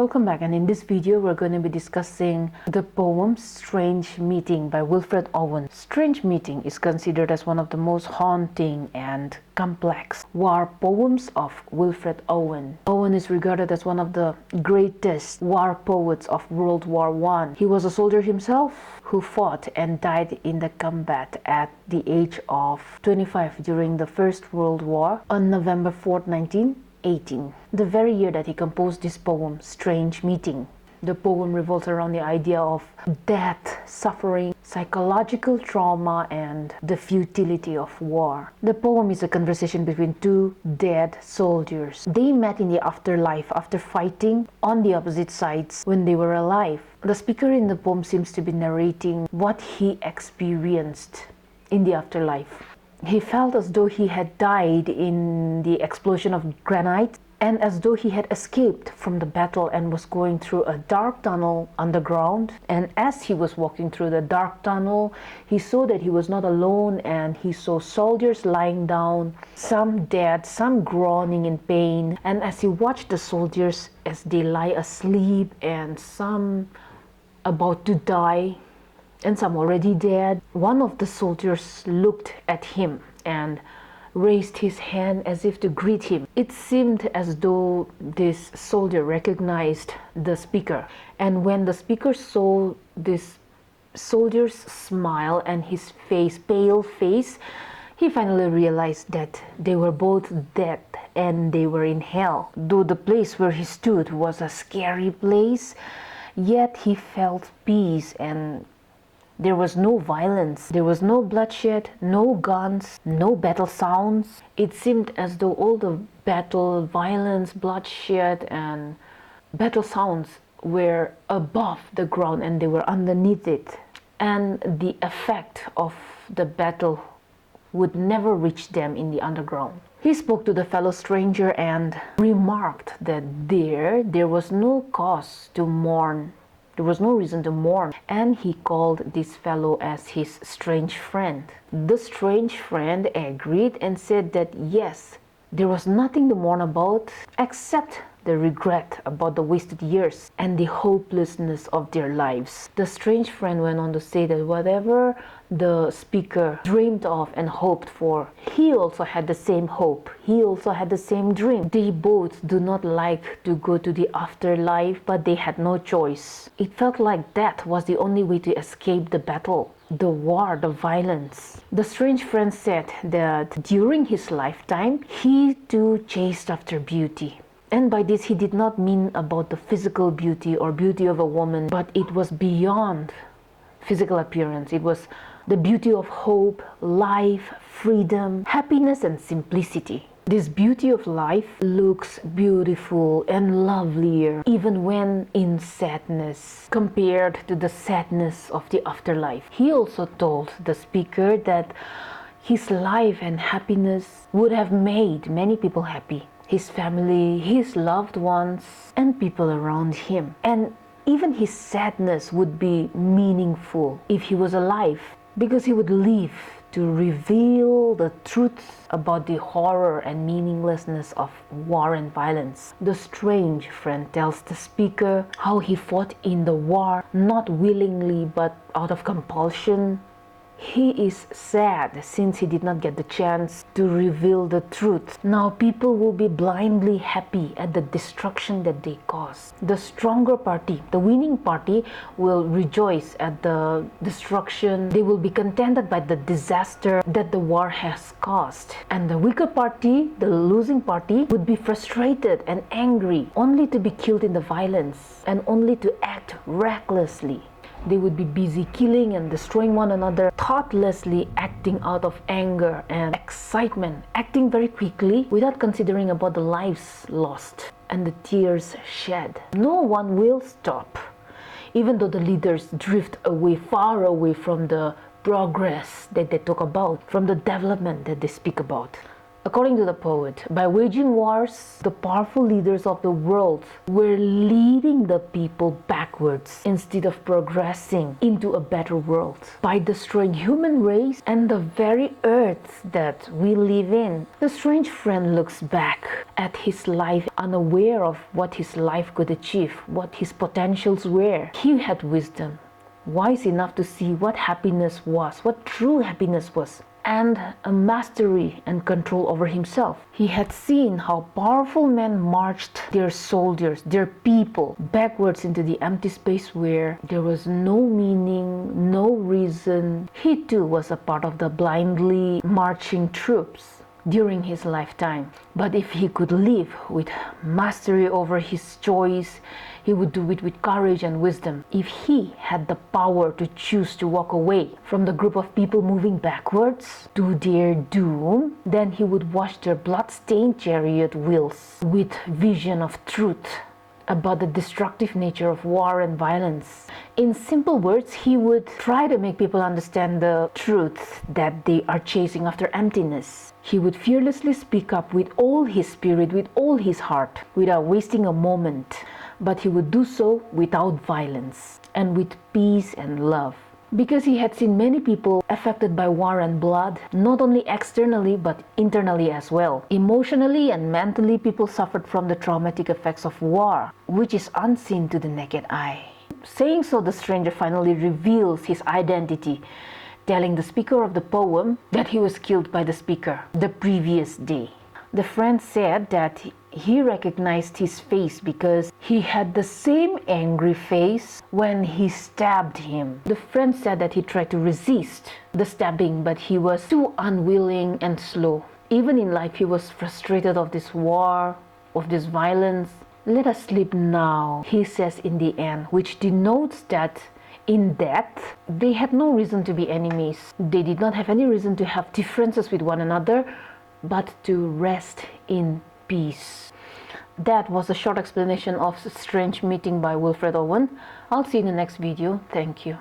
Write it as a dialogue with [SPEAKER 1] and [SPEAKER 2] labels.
[SPEAKER 1] Welcome back, and in this video we're going to be discussing the poem Strange Meeting by Wilfred Owen. Strange Meeting is considered as one of the most haunting and complex war poems of Wilfred Owen. Owen is regarded as one of the greatest war poets of World War I. He was a soldier himself who fought and died in the combat at the age of 25 during the First World War on November 4th, 1918, the very year that he composed this poem, Strange Meeting. The poem revolves around the idea of death, suffering, psychological trauma, and the futility of war. The poem is a conversation between two dead soldiers. They met in the afterlife after fighting on the opposite sides when they were alive. The speaker in the poem seems to be narrating what he experienced in the afterlife. He felt as though he had died in the explosion of granite, and as though he had escaped from the battle and was going through a dark tunnel underground. And as he was walking through the dark tunnel, he saw that he was not alone, and he saw soldiers lying down, some dead, some groaning in pain. And as he watched the soldiers as they lie asleep, and some about to die, and some already dead, one of the soldiers looked at him and raised his hand as if to greet him. It seemed as though this soldier recognized the speaker. And when the speaker saw this soldier's smile and his face, pale face, he finally realized that they were both dead and they were in hell. Though the place where he stood was a scary place, yet he felt peace, and there was no violence, there was no bloodshed, no guns, no battle sounds. It seemed as though all the battle, violence, bloodshed, and battle sounds were above the ground and they were underneath it. And the effect of the battle would never reach them in the underground. He spoke to the fellow stranger and remarked that there was no cause to mourn. There was no reason to mourn, and he called this fellow as his strange friend. The strange friend agreed and said that yes, there was nothing to mourn about except the regret about the wasted years and the hopelessness of their lives. The strange friend went on to say that whatever the speaker dreamed of and hoped for, he also had the same hope. He also had the same dream. They both do not like to go to the afterlife, but they had no choice. It felt like death was the only way to escape the battle, the war, the violence. The strange friend said that during his lifetime, he too chased after beauty. And by this, he did not mean about the physical beauty or beauty of a woman, but it was beyond physical appearance. It was the beauty of hope, life, freedom, happiness, and simplicity. This beauty of life looks beautiful and lovelier even when in sadness compared to the sadness of the afterlife. He also told the speaker that his life and happiness would have made many people happy. His family, his loved ones, and people around him. And even his sadness would be meaningful if he was alive, because he would live to reveal the truth about the horror and meaninglessness of war and violence. The strange friend tells the speaker how he fought in the war, not willingly but out of compulsion. He is sad since he did not get the chance to reveal the truth. Now people will be blindly happy at the destruction that they caused. The stronger party, the winning party, will rejoice at the destruction. They will be contented by the disaster that the war has caused. And the weaker party, the losing party, would be frustrated and angry, only to be killed in the violence and only to act recklessly. They would be busy killing and destroying one another, thoughtlessly acting out of anger and excitement, acting very quickly without considering about the lives lost and the tears shed. No one will stop, even though the leaders drift away, far away from the progress that they talk about, from the development that they speak about. According to the poet, by waging wars, the powerful leaders of the world were leading the people backwards instead of progressing into a better world. By destroying human race and the very earth that we live in, the strange friend looks back at his life unaware of what his life could achieve, what his potentials were. He had wisdom, wise enough to see what happiness was, what true happiness was, and a mastery and control over himself. He had seen how powerful men marched their soldiers, their people, backwards into the empty space where there was no meaning, no reason. He too was a part of the blindly marching troops during his lifetime. But if he could live with mastery over his choice, he would do it with courage and wisdom. If he had the power to choose to walk away from the group of people moving backwards to their doom, then he would wash their blood-stained chariot wheels with vision of truth about the destructive nature of war and violence. In simple words, he would try to make people understand the truth that they are chasing after emptiness. He would fearlessly speak up with all his spirit, with all his heart, without wasting a moment. But he would do so without violence and with peace and love. Because he had seen many people affected by war and blood, not only externally but internally as well. Emotionally and mentally, people suffered from the traumatic effects of war, which is unseen to the naked eye. Saying so, the stranger finally reveals his identity, telling the speaker of the poem that he was killed by the speaker the previous day. The friend said that he recognized his face because he had the same angry face when he stabbed him. The friend said that he tried to resist the stabbing, but he was too unwilling and slow. Even in life, he was frustrated of this war, of this violence. Let us sleep now, he says in the end, which denotes that in death, they had no reason to be enemies. They did not have any reason to have differences with one another, but to rest in peace. That was a short explanation of Strange Meeting by Wilfred Owen. I'll see you in the next video. Thank you.